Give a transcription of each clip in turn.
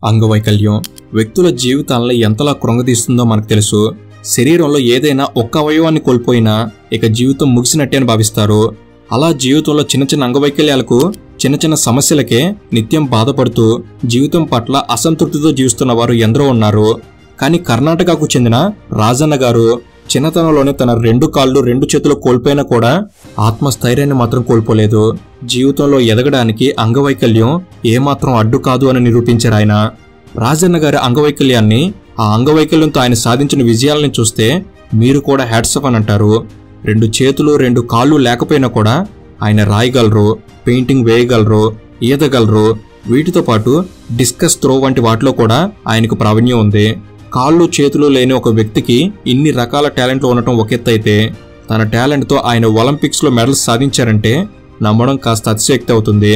అంగవైకల్యం వ్యక్తుల జీవితాలను ఎంతలా కృంగదీస్తుందో మనకు తెలుసు. శరీరంలో ఏదైనా ఒక్క అవయవాన్ని కోల్పోయినా ఇక జీవితం ముగిసినట్టే అని భావిస్తారు. అలా జీవితంలో చిన్న చిన్న అంగవైకల్యాలకు, చిన్న చిన్న సమస్యలకే నిత్యం బాధపడుతూ జీవితం పట్ల అసంతృప్తితో జీవిస్తున్న వారు ఎందరో ఉన్నారు. కానీ కర్ణాటకకు చెందిన రాజన్న గారు చిన్నతనంలోనే తన 2 కాళ్ళు 2 చేతులు కోల్పోయినా కూడా ఆత్మస్థైర్యాన్ని మాత్రం కోల్పోలేదు. జీవితంలో ఎదగడానికి అంగవైకల్యం ఏమాత్రం అడ్డు కాదు అని నిరూపించారు ఆయన. రాజన్న గారి అంగవైకల్యాన్ని, ఆ అంగవైకల్యంతో ఆయన సాధించిన విజయాలని చూస్తే మీరు కూడా హ్యాట్స్ ఆఫ్ అని అంటారు. 2 చేతులు 2 కాళ్ళు లేకపోయినా కూడా ఆయన రాయగలరు, పెయింటింగ్ వేయగలరు, ఈదగలరు. వీటితో పాటు డిస్కస్ త్రో వంటి వాటిలో కూడా ఆయనకు ప్రావీణ్యం ఉంది. కాళ్ళు చేతులు లేని ఒక వ్యక్తికి ఇన్ని రకాల టాలెంట్లు ఉండటం ఒక ఎత్తు అయితే, తన టాలెంట్తో ఆయన ఒలింపిక్స్లో మెడల్స్ సాధించారంటే నమ్మడం కాస్త అతిశయోక్తి అవుతుంది.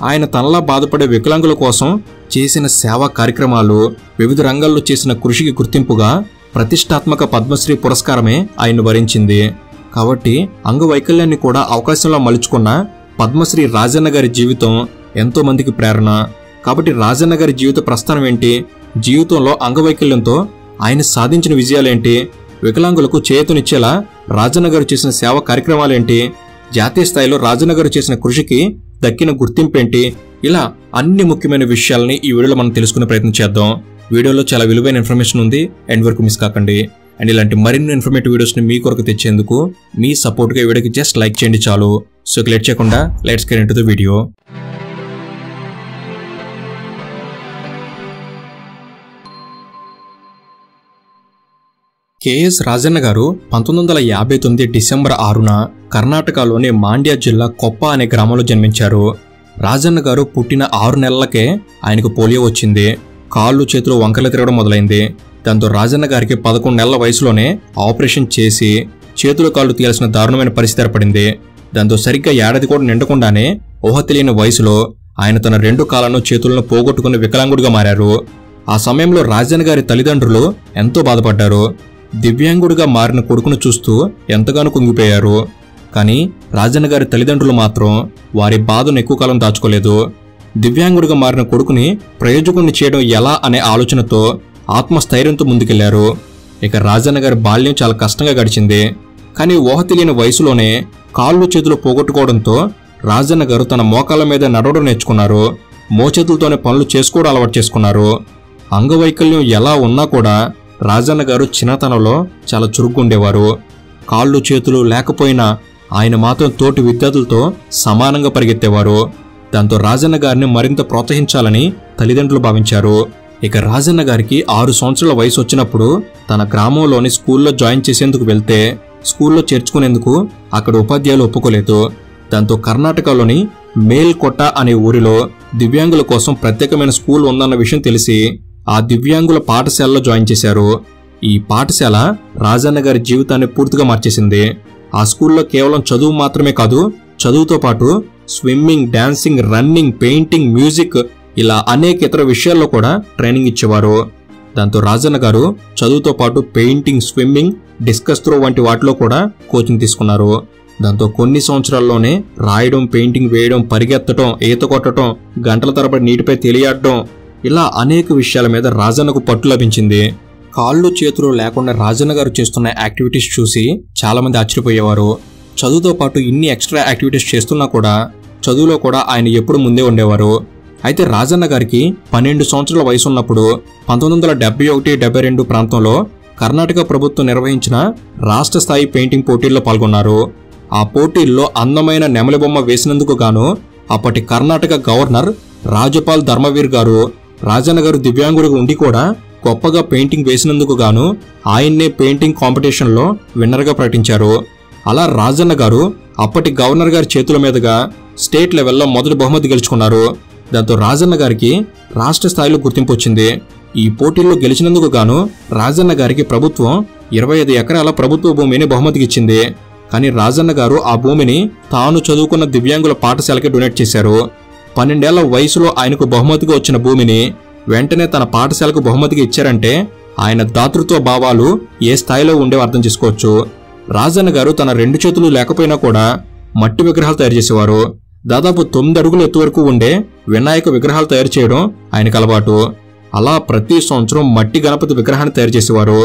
ఆయన తనలా బాధపడే వికలాంగుల కోసం చేసిన సేవా కార్యక్రమాలు, వివిధ రంగాల్లో చేసిన కృషికి గుర్తింపుగా ప్రతిష్టాత్మక పద్మశ్రీ పురస్కారమే ఆయన్ను వరించింది. కాబట్టి అంగవైకల్యాన్ని కూడా అవకాశంలో మలుచుకున్న పద్మశ్రీ రాజన్న గారి జీవితం ఎంతో మందికి ప్రేరణ. కాబట్టి రాజన్న గారి జీవిత ప్రస్థానం ఏంటి, జీవితంలో అంగవైకల్యంతో ఆయన సాధించిన విజయాలేంటి, వికలాంగులకు చేయూతనిచ్చేలా రాజన్న గారు చేసిన సేవా కార్యక్రమాలేంటి, జాతీయ స్థాయిలో రాజన్న గారు చేసిన కృషికి దక్కిన గుర్తింపేంటి, ఇలా అన్ని ముఖ్యమైన విషయాలని ఈ వీడియోలో మనం తెలుసుకునే ప్రయత్నం చేద్దాం. వీడియోలో చాలా విలువైన ఇన్ఫర్మేషన్ ఉంది, ఎండ్ వరకు మిస్ కాకండి. అండ్ ఇలాంటి మరిన్ని ఇన్ఫర్మేటివ్ వీడియోస్ని మీ కొరకు తెచ్చేందుకు మీ సపోర్ట్గా ఈ వీడియోకి జస్ట్ లైక్ చేయండి చాలు. సో లేట్ చేయకుండా let's get into the video. KS Rajanna గారు 1959 డిసెంబర్ 6న కర్ణాటకలోని మాండ్య జిల్లా కొప్ప అనే గ్రామంలో జన్మించారు. రాజన్న గారు పుట్టిన 6 నెలలకే ఆయనకు పోలియో వచ్చింది. కాళ్ళు చేతులు వంకరలు తిరగడం మొదలైంది. దాంతో రాజన్న గారికి 11 నెలల వయసులోనే ఆపరేషన్ చేసి చేతులు కాళ్ళు తీయాల్సిన దారుణమైన పరిస్థితి ఏర్పడింది. దాంతో సరిగ్గా ఏడాది కూడా నిండకుండానే ఊహ తెలియని వయసులో ఆయన తన 2 కాళ్ళను చేతులను పోగొట్టుకుని వికలాంగుడిగా మారారు. ఆ సమయంలో రాజన్న గారి తల్లిదండ్రులు ఎంతో బాధపడ్డారు. దివ్యాంగుడిగా మారిన కొడుకును చూస్తూ ఎంతగానో కుంగిపోయారు. కానీ రాజన్న గారి తల్లిదండ్రులు మాత్రం వారి బాధను ఎక్కువ కాలం దాచుకోలేదు. దివ్యాంగుడిగా మారిన కొడుకుని ప్రయోజకుడిని చేయడం ఎలా అనే ఆలోచనతో ఆత్మస్థైర్యంతో ముందుకెళ్లారు. ఇక రాజన్న గారి బాల్యం చాలా కష్టంగా గడిచింది. కానీ ఊహ తెలియని వయసులోనే కాళ్ళు చేతులు పోగొట్టుకోవడంతో రాజన్న గారు తన మోకాళ్ళ మీద నడవడం నేర్చుకున్నారు. మోచేతులతోనే పనులు చేసుకోవడం అలవాటు చేసుకున్నారు. అంగవైకల్యం ఎలా ఉన్నా కూడా రాజన్న గారు చిన్నతనంలో చాలా చురుగ్గుండేవారు. కాళ్ళు చేతులు లేకపోయినా ఆయన మాత్రం తోటి విద్యార్థులతో సమానంగా పరిగెత్తేవారు. దాంతో రాజన్న గారిని మరింత ప్రోత్సహించాలని తల్లిదండ్రులు భావించారు. ఇక రాజన్న గారికి 6 సంవత్సరాల వయసు వచ్చినప్పుడు తన గ్రామంలోని స్కూల్లో జాయిన్ చేసేందుకు వెళ్తే స్కూల్లో చేర్చుకునేందుకు అక్కడ ఉపాధ్యాయులు ఒప్పుకోలేదు. దాంతో కర్ణాటకలోని మేల్కొట్ట అనే ఊరిలో దివ్యాంగుల కోసం ప్రత్యేకమైన స్కూల్ ఉందన్న విషయం తెలిసి ఆ దివ్యాంగుల పాఠశాలలో జాయిన్ చేశారు. ఈ పాఠశాల రాజన్న గారి జీవితాన్ని పూర్తిగా మార్చేసింది. ఆ స్కూల్లో కేవలం చదువు మాత్రమే కాదు, చదువుతో పాటు swimming, dancing, running, painting, music ఇలా అనేక ఇతర విషయాల్లో కూడా ట్రైనింగ్ ఇచ్చేవారు. దాంతో రాజన్న గారు చదువుతో పాటు పెయింటింగ్, స్విమ్మింగ్, డిస్కస్ త్రో వంటి వాటిలో కూడా కోచింగ్ తీసుకున్నారు. దాంతో కొన్ని సంవత్సరాల్లోనే రాయడం, పెయింటింగ్ వేయడం, పరిగెత్తడం, ఈత కొట్టడం, గంటల తరబడి నీటిపై తేలియాడడం ఇలా అనేక విషయాల మీద రాజన్నకు పట్టు లభించింది. కాళ్ళు చేతులు లేకుండా రాజన్న గారు చేస్తున్న యాక్టివిటీస్ చూసి చాలా మంది ఆశ్చర్యపోయేవారు. చదువుతో పాటు ఇన్ని ఎక్స్ట్రా యాక్టివిటీస్ చేస్తున్నా కూడా చదువులో కూడా ఆయన ఎప్పుడు ముందే ఉండేవారు. అయితే రాజన్న గారికి 12 సంవత్సరాల వయసు ఉన్నప్పుడు 1971-72 ప్రాంతంలో కర్ణాటక ప్రభుత్వం నిర్వహించిన రాష్ట్ర స్థాయి పెయింటింగ్ పోటీల్లో పాల్గొన్నారు. ఆ పోటీల్లో అందమైన నెమలి బొమ్మ వేసినందుకు గాను అప్పటి కర్ణాటక గవర్నర్ రాజపాల్ ధర్మవీర్ గారు రాజన్న గారు దివ్యాంగుడిగా ఉండి కూడా గొప్పగా పెయింటింగ్ వేసినందుకు గాను ఆయన్నే పెయింటింగ్ కాంపిటీషన్లో విన్నర్గా ప్రకటించారు. అలా రాజన్న గారు అప్పటి గవర్నర్ గారి చేతుల మీదుగా స్టేట్ లెవెల్లో మొదటి బహుమతి గెలుచుకున్నారు. దాంతో రాజన్న గారికి రాష్ట్ర స్థాయిలో గుర్తింపు వచ్చింది. ఈ పోటీల్లో గెలిచినందుకు గాను రాజన్న గారికి ప్రభుత్వం 25 ఎకరాల ప్రభుత్వ భూమిని బహుమతికి ఇచ్చింది. కానీ రాజన్న గారు ఆ భూమిని తాను చదువుకున్న దివ్యాంగుల పాఠశాలకి డొనేట్ చేశారు. 12 ఏళ్ల వయసులో ఆయనకు బహుమతిగా వచ్చిన భూమిని వెంటనే తన పాఠశాలకు బహుమతిగా ఇచ్చారంటే ఆయన దాతృత్వ భావాలు ఏ స్థాయిలో ఉండేవో అర్థం చేసుకోవచ్చు. రాజన్న గారు తన 2 చేతులు లేకపోయినా కూడా మట్టి విగ్రహాలు తయారు చేసేవారు. దాదాపు 9 అడుగుల ఎత్తు వరకు ఉండే వినాయక విగ్రహాలు తయారు చేయడం ఆయనకు అలవాటు. అలా ప్రతి సంవత్సరం మట్టి గణపతి విగ్రహాన్ని తయారు చేసేవారు.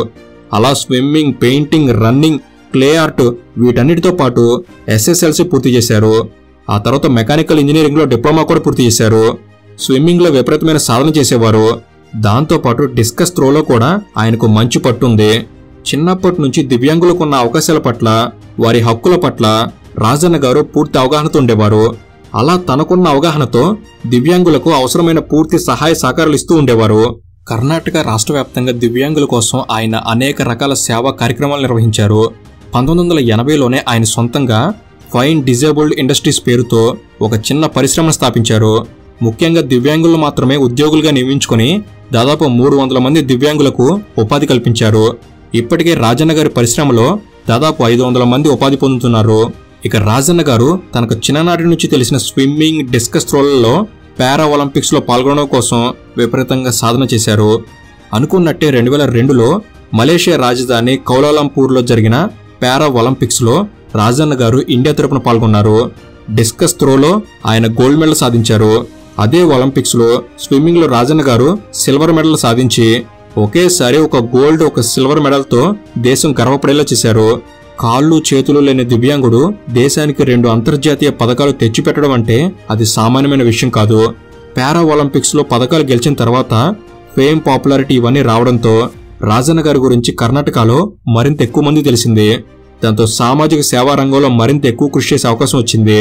అలా swimming, painting, running, clay art వీటన్నిటితో పాటు SSLC పూర్తి చేశారు. ఆ తర్వాత మెకానికల్ ఇంజనీరింగ్లో డిప్లొమా కూడా పూర్తి చేశారు. స్విమ్మింగ్లో విపరీతమైన సాధన చేసేవారు. దాంతోపాటు డిస్కస్ త్రోలో కూడా ఆయనకు మంచి పట్టుంది. చిన్నప్పటి నుంచి దివ్యాంగులకు ఉన్న అవకాశాల పట్ల, వారి హక్కుల పట్ల రాజన్న గారు పూర్తి అవగాహనతో ఉండేవారు. అలా తనకున్న అవగాహనతో దివ్యాంగులకు అవసరమైన పూర్తి సహాయ సహకారాలు ఇస్తూ ఉండేవారు. కర్ణాటక రాష్ట్ర వ్యాప్తంగా దివ్యాంగుల కోసం ఆయన అనేక రకాల సేవా కార్యక్రమాలు నిర్వహించారు. 1980లోనే ఆయన సొంతంగా ఫైన్ డిజేబుల్డ్ ఇండస్ట్రీస్ పేరుతో ఒక చిన్న పరిశ్రమను స్థాపించారు. ముఖ్యంగా దివ్యాంగులను మాత్రమే ఉద్యోగులుగా నియమించుకుని దాదాపు 300 మంది దివ్యాంగులకు ఉపాధి కల్పించారు. ఇప్పటికే రాజన్న గారి పరిశ్రమలో దాదాపు 500 మంది ఉపాధి పొందుతున్నారు. ఇక రాజన్న గారు తనకు చిన్ననాటి నుంచి తెలిసిన స్విమ్మింగ్, డిస్కస్ త్రోలలో పారా ఒలింపిక్స్ లో పాల్గొనడం కోసం విపరీతంగా సాధన చేశారు. అనుకున్నట్టే 2002లో మలేషియా రాజధాని కౌలాలంపూర్లో జరిగిన పారా ఒలింపిక్స్ లో రాజన్న గారు ఇండియా తరపున పాల్గొన్నారు. డిస్కస్ త్రోలో ఆయన గోల్డ్ మెడల్ సాధించారు. అదే ఒలింపిక్స్ లో స్విమ్మింగ్ లో రాజన్న గారు సిల్వర్ మెడల్ సాధించి ఒకేసారి ఒక గోల్డ్, ఒక సిల్వర్ మెడల్ తో దేశం గర్వపడేలా చేశారు. కాళ్ళు చేతులు లేని దివ్యాంగుడు దేశానికి 2 అంతర్జాతీయ పథకాలు తెచ్చిపెట్టడం అంటే అది సామాన్యమైన విషయం కాదు. పారా ఒలింపిక్స్ లో పథకాలు గెలిచిన తర్వాత ఫేమ్, పాపులారిటీ ఇవన్నీ రావడంతో రాజన్న గారి గురించి కర్ణాటకలో మరింత ఎక్కువ మంది తెలిసింది. దాంతో సామాజిక సేవా రంగంలో మరింత ఎక్కువ కృషి చేసే అవకాశం వచ్చింది.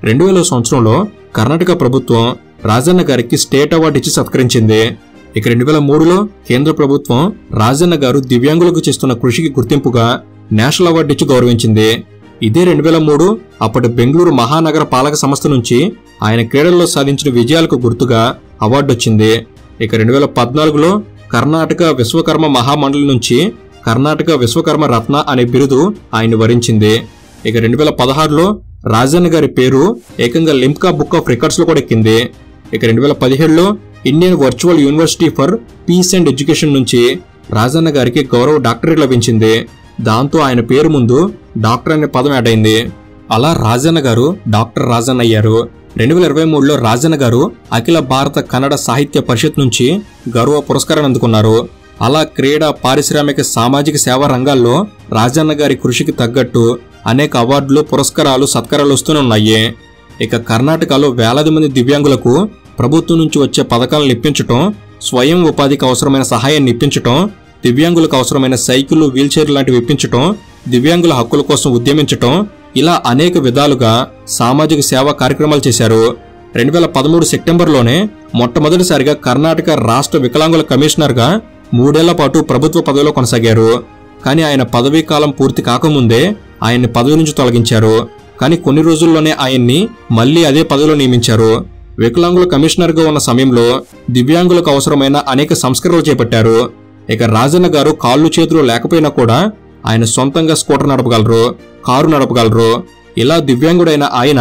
2000 సంవత్సరంలో కర్ణాటక ప్రభుత్వం రాజన్న గారికి స్టేట్ అవార్డు ఇచ్చి సత్కరించింది. ఇక 2003లో కేంద్ర ప్రభుత్వం రాజన్న గారు దివ్యాంగులకు చేస్తున్న కృషికి గుర్తింపుగా నేషనల్ అవార్డు ఇచ్చి గౌరవించింది. ఇదే 2003 అప్పటి బెంగళూరు మహానగర పాలక సంస్థ నుంచి ఆయన క్రీడల్లో సాధించిన విజయాలకు గుర్తుగా అవార్డు వచ్చింది. ఇక 2014లో కర్ణాటక విశ్వకర్మ మహామండలి నుంచి కర్ణాటక విశ్వకర్మ రత్న అనే బిరుదు ఆయన వరించింది. ఇక 2016లో రాజన్న గారి పేరు ఏకంగా లిమ్కా బుక్ ఆఫ్ రికార్డ్స్ లో కూడా ఎక్కింది. ఇక 2017లో Indian virtual university for peace and education నుంచి రాజన్న గారికి గౌరవ డాక్టరేట్ లభించింది. దాంతో ఆయన పేరు ముందు డాక్టర్ అనే పదం యాడ్ అయింది. అలా రాజన్న గారు డాక్టర్ రాజన్న అయ్యారు. 2023లో రాజన్న గారు అఖిల భారత కన్నడ సాహిత్య పరిషత్ నుంచి గౌరవ పురస్కారాన్ని అందుకున్నారు. అలా క్రీడా, పారిశ్రామిక, సామాజిక సేవా రంగాల్లో రాజన్న గారి కృషికి తగ్గట్టు అనేక అవార్డులు, పురస్కారాలు, సత్కారాలు వస్తూనే ఉన్నాయి. ఇక కర్ణాటకలో వేలాది మంది దివ్యాంగులకు ప్రభుత్వం నుంచి వచ్చే పథకాలను ఇప్పించటం, స్వయం ఉపాధికి అవసరమైన సహాయాన్ని ఇప్పించటం, దివ్యాంగులకు అవసరమైన సైకిళ్లు, వీల్చైర్లు లాంటివి ఇప్పించటం, దివ్యాంగుల హక్కుల కోసం ఉద్యమించటం, ఇలా అనేక విధాలుగా సామాజిక సేవా కార్యక్రమాలు చేశారు. 2013 సెప్టెంబర్లోనే మొట్టమొదటిసారిగా కర్ణాటక రాష్ట్ర వికలాంగుల కమిషనర్గా 3 ఏళ్ల పాటు ప్రభుత్వ పదవిలో కొనసాగారు. కానీ ఆయన పదవీ కాలం పూర్తి కాకముందే ఆయన్ని పదవి నుంచి తొలగించారు. కానీ కొన్ని రోజుల్లోనే ఆయన్ని మళ్లీ అదే పదవిలో నియమించారు. వికలాంగుల కమిషనర్గా ఉన్న సమయంలో దివ్యాంగులకు అవసరమైన అనేక సంస్కరణలు చేపట్టారు. ఇక రాజన్న గారు కాళ్ళు చేతులు లేకపోయినా కూడా ఆయన సొంతంగా స్కూటర్ నడపగలరు, కారు నడపగలరు. ఇలా దివ్యాంగుడైన ఆయన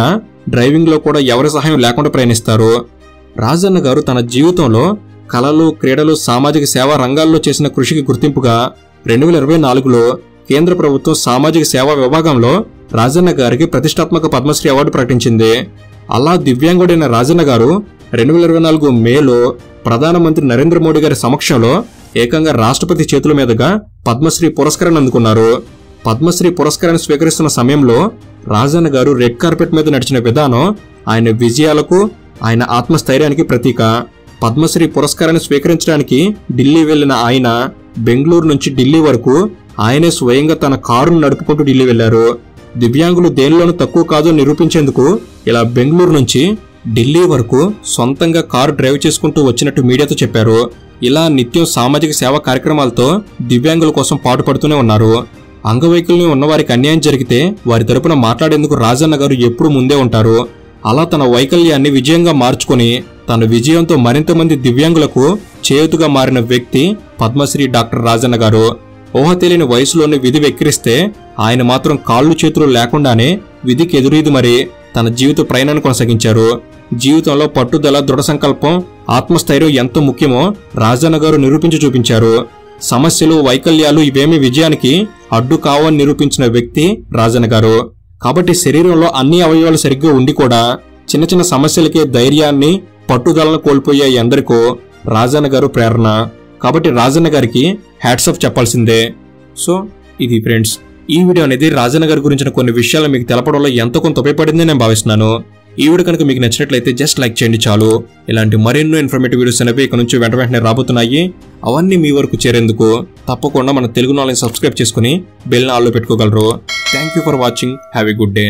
డ్రైవింగ్ లో కూడా ఎవరి సహాయం లేకుండా ప్రయాణిస్తారు. రాజన్న గారు తన జీవితంలో కళలు, క్రీడలు, సామాజిక సేవా రంగాల్లో చేసిన కృషికి గుర్తింపుగా 2024లో కేంద్ర ప్రభుత్వం సామాజిక సేవా విభాగంలో రాజన్న గారికి ప్రతిష్టాత్మక పద్మశ్రీ అవార్డు ప్రకటించింది. అలా దివ్యాంగుడైన రాజన్న గారు 2024 మేలో ప్రధానమంత్రి నరేంద్ర మోడీ గారి సమక్షంలో ఏకంగా రాష్ట్రపతి చేతుల మీదుగా పద్మశ్రీ పురస్కారాన్ని అందుకున్నారు. పద్మశ్రీ పురస్కారాన్ని స్వీకరిస్తున్న సమయంలో రాజన్న గారు రెడ్ కార్పెట్ మీద నడిచిన విధానం ఆయన విజయాలకు, ఆయన ఆత్మస్థైర్యానికి ప్రతీక. పద్మశ్రీ పురస్కారాన్ని స్వీకరించడానికి ఢిల్లీ వెళ్లిన ఆయన బెంగళూరు నుంచి ఢిల్లీ వరకు ఆయనే స్వయంగా తన కారును నడుపుకుంటూ ఢిల్లీ వెళ్లారు. దివ్యాంగులు దేనిలోనూ తక్కువ కాదు నిరూపించేందుకు ఇలా బెంగళూరు నుంచి ఢిల్లీ వరకు సొంతంగా కారు డ్రైవ్ చేసుకుంటూ వచ్చినట్టు మీడియాతో చెప్పారు. ఇలా నిత్యం సామాజిక సేవా కార్యక్రమాలతో దివ్యాంగుల కోసం పాటుపడుతూనే ఉన్నారు. అంగవైకల్యం ఉన్నవారికి అన్యాయం జరిగితే వారి తరపున మాట్లాడేందుకు రాజన్న గారు ఎప్పుడూ ముందే ఉంటారు. అలా తన వైకల్యాన్ని విజయంగా మార్చుకుని తన విజయంతో మరింత మంది దివ్యాంగులకు చేయూతగా మారిన వ్యక్తి పద్మశ్రీ డాక్టర్ రాజన్న గారు. ఊహ తెలియని వయసులోనే విధి వెక్కిరిస్తే ఆయన మాత్రం కాళ్ళు చేతులు లేకుండానే విధికి ఎదురీది మరి తన జీవిత ప్రయాణాన్ని కొనసాగించారు. జీవితంలో పట్టుదల, దృఢ సంకల్పం, ఆత్మస్థైర్యం ఎంత ముఖ్యమో రాజన్న గారు నిరూపించి చూపించారు. సమస్యలు, వైకల్యాలు ఇవేమీ విజయానికి అడ్డు కావని నిరూపించిన వ్యక్తి రాజన్న గారు. కాబట్టి శరీరంలో అన్ని అవయవాలు సరిగ్గా ఉండి కూడా చిన్న చిన్న సమస్యలకే ధైర్యాన్ని, పట్టుదలను కోల్పోయే ఎందరికో రాజన్న గారు ప్రేరణ. కాబట్టి రాజన్న గారికి హ్యాట్స్ ఆఫ్ చెప్పాల్సిందే. సో ఇది ఫ్రెండ్స్, ఈ వీడియో అనేది రాజన్న గారి గురించిన కొన్ని విషయాలు మీకు తెలపడంలో ఎంతో కొంత ఉపయోగపడిందని నేను భావిస్తున్నాను. ఈ వీడియో కనుక మీకు నచ్చినట్లయితే జస్ట్ లైక్ చేయండి చాలు. ఇలాంటి మరెన్నో ఇన్ఫర్మేటివ్ వీడియోస్ అనేవి ఇక నుంచి వెంటనే రాబోతున్నాయి. అవన్నీ మీ వరకు చేరేందుకు తప్పకుండా మన తెలుగు నాలెడ్జ్ సబ్స్క్రైబ్ చేసుకుని బెల్ ఆల్లో పెట్టుకోగలరు. Thank you for watching. Have a good day.